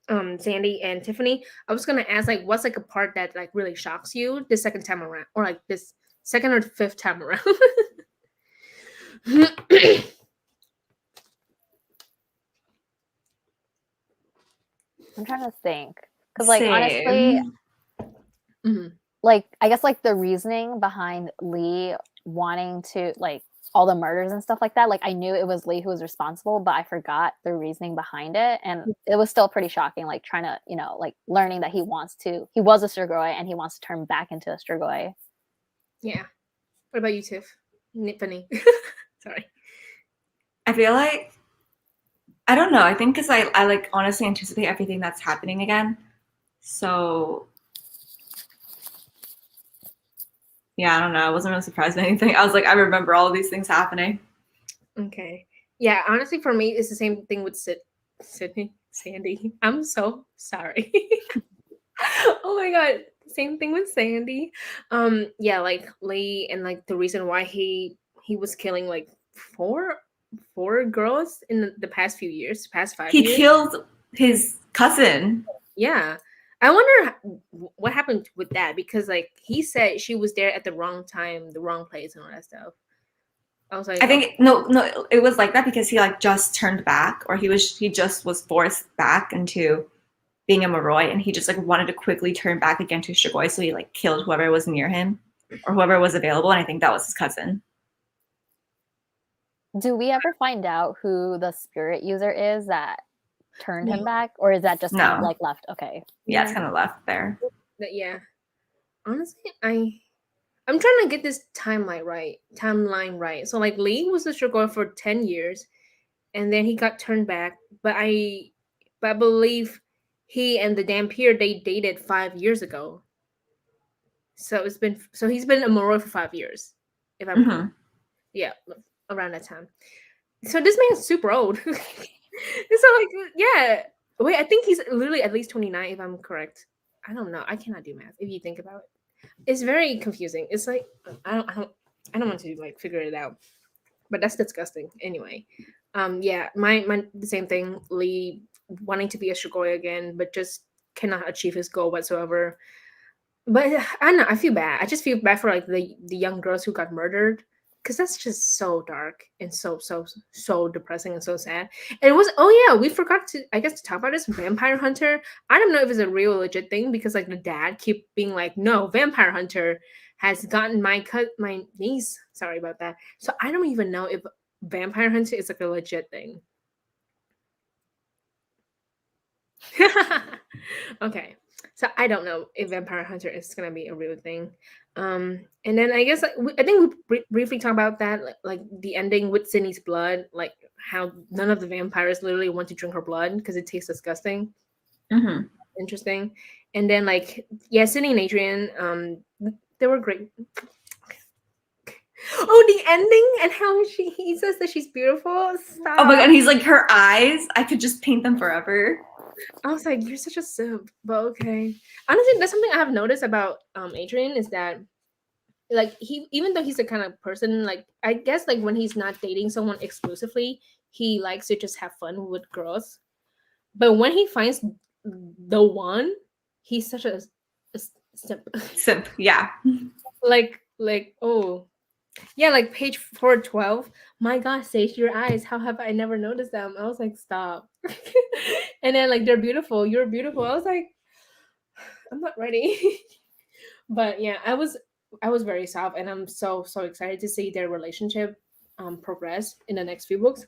Sandy and Tiffany. I was gonna ask like what's like a part that like really shocks you the second time around, or like this second or fifth time around. I'm trying to think because, like, honestly, Mhm. like I guess like the reasoning behind Lee wanting to like all the murders and stuff like that. Like I knew it was Lee who was responsible, but I forgot the reasoning behind it, and it was still pretty shocking. Like trying to, you know, like learning that he was a Strigoi and he wants to turn back into a Strigoi. Yeah. What about you, Tiff? Tiffany? Sorry. I feel like I don't know. I think because I like honestly anticipate everything that's happening again. So yeah, I don't know. I wasn't really surprised by anything. I was like, I remember all of these things happening. Okay. Yeah, honestly, for me, it's the same thing with Sydney, Sandy. I'm so sorry. Oh my god, same thing with Sandy. Yeah, like Lee, and like the reason why he was killing like four girls in the past few years, past 5 years. He killed his cousin. Yeah. I wonder what happened with that, because like he said she was there at the wrong time, the wrong place, and all that stuff. I was like, I think no, it was like that because he like just turned back, or he just was forced back into being a Maroi, and he just like wanted to quickly turn back again to Strigoi, so he like killed whoever was near him or whoever was available, and I think that was his cousin. Do we ever find out who the spirit user is that turned him back, or is that just kind of like left? Okay. Yeah, it's kind of left there. Yeah. Honestly, I'm trying to get this timeline right. So like Lee was a Strigoi for 10 years, and then he got turned back. But I believe he and the Dampier, they dated 5 years ago. So he's been a Maroi for 5 years. If I'm yeah, around that time. So this man's super old. So like yeah. Wait, I think he's literally at least 29 if I'm correct. I don't know. I cannot do math if you think about it. It's very confusing. It's like I don't want to like figure it out. But that's disgusting. Anyway. Yeah, my the same thing. Lee wanting to be a Strigoi again, but just cannot achieve his goal whatsoever. But I don't know, I feel bad. I just feel bad for like the young girls who got murdered, because that's just so dark and so depressing and so sad. And it was, oh yeah, we forgot to, I guess, to talk about this Vampire Hunter. I don't know if it's a real legit thing, because like the dad keep being like, no, Vampire Hunter has gotten my niece. Sorry about that. So I don't even know if Vampire Hunter is like a legit thing. Okay. So I don't know if Vampire Hunter is gonna be a real thing. And then I guess I think we briefly talked about that, like the ending with Sydney's blood, like how none of the vampires literally want to drink her blood because it tastes disgusting. Interesting. And then like yeah, Sydney and Adrian, they were great. Oh, the ending and how he says that she's beautiful. Stop. Oh my god, and he's like, her eyes, I could just paint them forever. I was like, you're such a simp, but okay. Honestly, that's something I have noticed about Adrian is that like he, even though he's the kind of person, like I guess like when he's not dating someone exclusively, he likes to just have fun with girls. But when he finds the one, he's such a simp. Simp, yeah. like oh yeah, like page 412. My God, Sage, your eyes. How have I never noticed them? I was like, stop. And then like they're beautiful. You're beautiful. I was like, I'm not ready. But yeah, I was very soft, and I'm so excited to see their relationship progress in the next few books.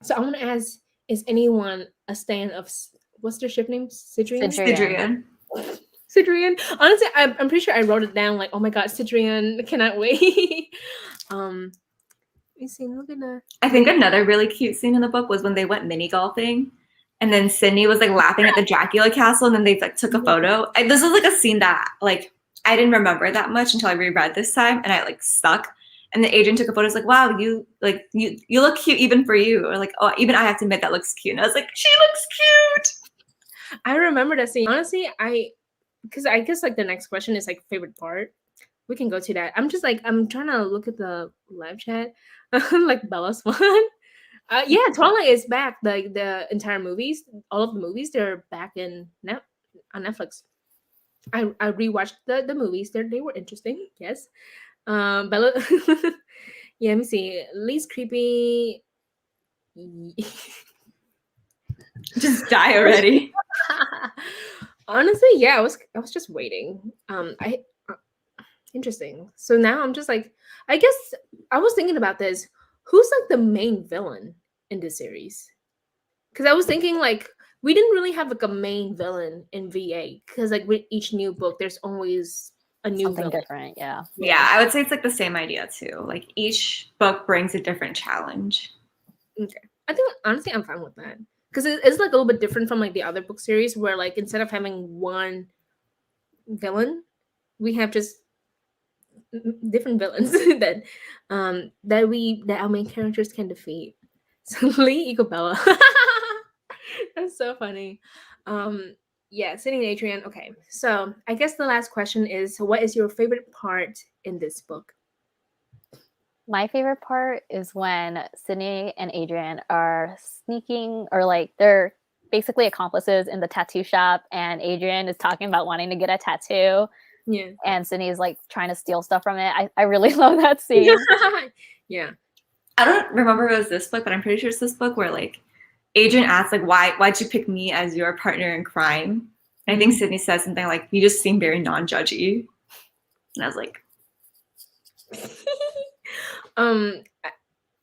So I want to ask: is anyone a stan of what's their ship name? Sidrian. Sidrian. Sidrian. Honestly, I'm pretty sure I wrote it down. Like, oh my God, Sidrian! Cannot wait. Let me see. Look at that. I think another really cute scene in the book was when they went mini golfing, and then Sydney was like laughing at the Dracula castle, and then they like took a photo. This was like a scene that like I didn't remember that much until I reread this time, and I like stuck. And the agent took a photo. Was like, "Wow, you look cute even for you." Or like, "Oh, even I have to admit that looks cute." And I was like, "She looks cute." I remember that scene. Honestly, because I guess like the next question is like favorite part. We can go to that. I'm trying to look at the live chat. Like Bella Swan. Yeah, Twilight is back. Like the entire movies, all of the movies, they're back on Netflix. I rewatched the movies. They were interesting. Yes. Bella. Yeah, let me see. Least creepy. Just die already. Honestly, yeah, I was just waiting. I interesting. So now I'm just like, I guess I was thinking about this. Who's like the main villain in this series? Because I was thinking like we didn't really have like a main villain in VA because like with each new book, there's always a new Something villain. different, yeah. Yeah, I would say it's like the same idea too. Like each book brings a different challenge. Okay, I think honestly I'm fine with that because it's like a little bit different from like the other book series where like instead of having one villain, we have just different villains that our main characters can defeat. So Lee Bella. That's so funny. Yeah, sitting Adrian. Okay, so I guess the last question is, what is your favorite part in this book? My favorite part is when Sydney and Adrian are sneaking, or like they're basically accomplices in the tattoo shop, and Adrian is talking about wanting to get a tattoo. Yeah. And Sydney is like trying to steal stuff from it. I really love that scene. Yeah. I don't remember if it was this book, but I'm pretty sure it's this book where like Adrian asks like why'd you pick me as your partner in crime? And I think Sydney says something like, "You just seem very non-judgy." And I was like,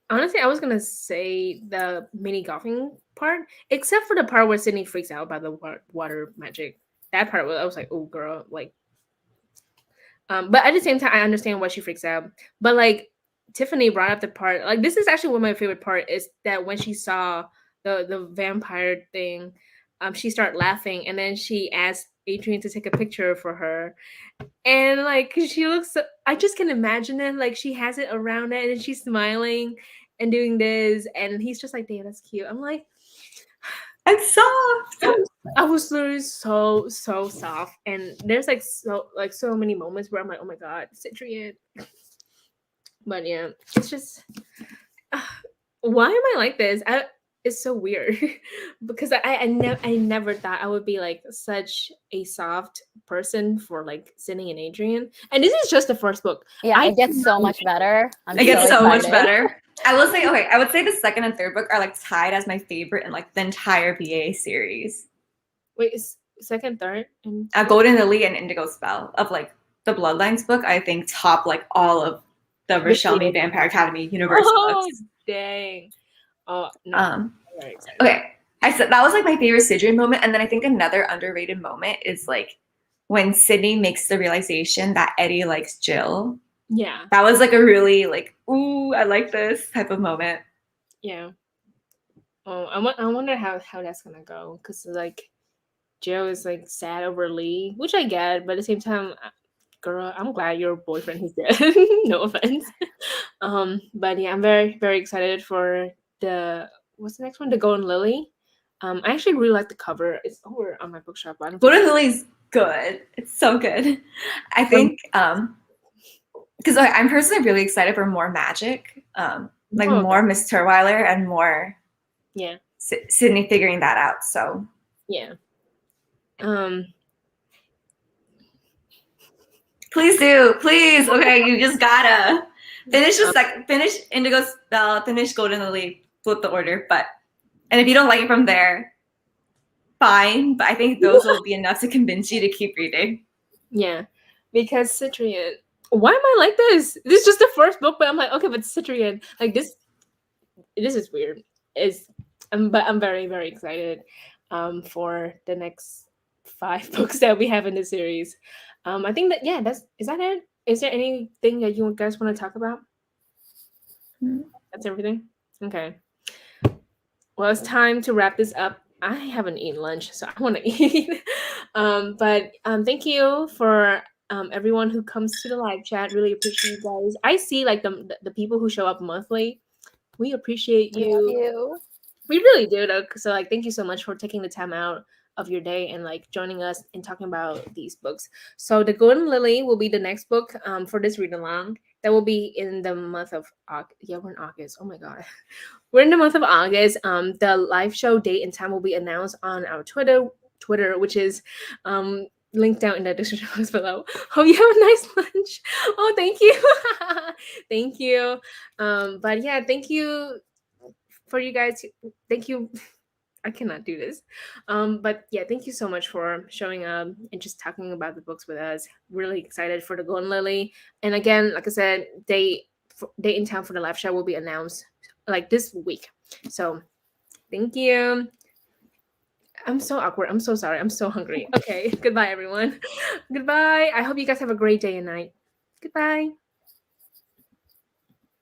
honestly, I was gonna say the mini golfing part, except for the part where Sydney freaks out about the water magic. That part, I was like, "Oh, girl!" Like, but at the same time, I understand why she freaks out. But like, Tiffany brought up the part. Like, this is actually one of my favorite part is that when she saw the vampire thing, she started laughing, and then she asked Adrian to take a picture for her. And like she looks I just can imagine it, like she has it around it and she's smiling and doing this and he's just like, damn, that's cute. I'm like, "It's soft." I was literally so soft. And there's like so many moments where I'm like, oh my God, Citrian. But yeah, it's just why am I like this? It's so weird because I never thought I would be like such a soft person for like Sydney and Adrian. And this is just the first book. Yeah, it gets so much better. It gets so much better. I will say, okay, I would say the second and third book are like tied as my favorite in like the entire VA series. Wait, is second, third, and Golden Lily and Indigo Spell of like the Bloodlines book, I think top like all of the Richelle Mead Vampire Academy universe books. Dang. Oh no. Very excited. Okay. I said that was like my favorite Sidrian moment. And then I think another underrated moment is like when Sydney makes the realization that Eddie likes Jill. Yeah. That was like a really like, ooh, I like this type of moment. Yeah. Oh, I wonder how that's gonna go because like Jill is like sad over Lee, which I get, but at the same time, girl, I'm glad your boyfriend is dead. No offense. But yeah, I'm very excited for what's the next one? The Golden Lily. I actually really like the cover. It's over on my bookshelf. Golden Lily's good. It's so good. I think because I'm personally really excited for more magic, like more Miss Terweiler and more Sydney figuring that out. So yeah. Please do, please. Okay, you just gotta finish finish Indigo Spell, finish Golden Lily, flip the order. And if you don't like it from there, fine. But I think those will be enough to convince you to keep reading. Yeah, because Citrian. Why am I like this? This is just the first book, but I'm like, okay, but Citrian, like this is weird. But I'm very, very excited for the next 5 books that we have in the series. I think that is that it? Is there anything that you guys want to talk about? That's everything? Okay. Well, it's time to wrap this up. I haven't eaten lunch, so I want to eat. But thank you for everyone who comes to the live chat. Really appreciate you guys. I see like the people who show up monthly. We appreciate you. We love you. We really do, though. So like, thank you so much for taking the time out of your day and like joining us and talking about these books. So the Golden Lily will be the next book for this read along. That will be in the month of August. Yeah, we're in August. Oh my god. We're in the month of August. The live show date and time will be announced on our Twitter, which is linked down in the description box below. Hope you have a nice lunch. Oh, thank you. Thank you. But yeah, thank you for you guys. Thank you. I cannot do this. But yeah, thank you so much for showing up and just talking about the books with us. Really excited for the Golden Lily. And again, like I said, date in town for the live show will be announced like this week. So thank you. I'm so awkward. I'm so sorry. I'm so hungry. Okay. Goodbye, everyone. Goodbye. I hope you guys have a great day and night. Goodbye.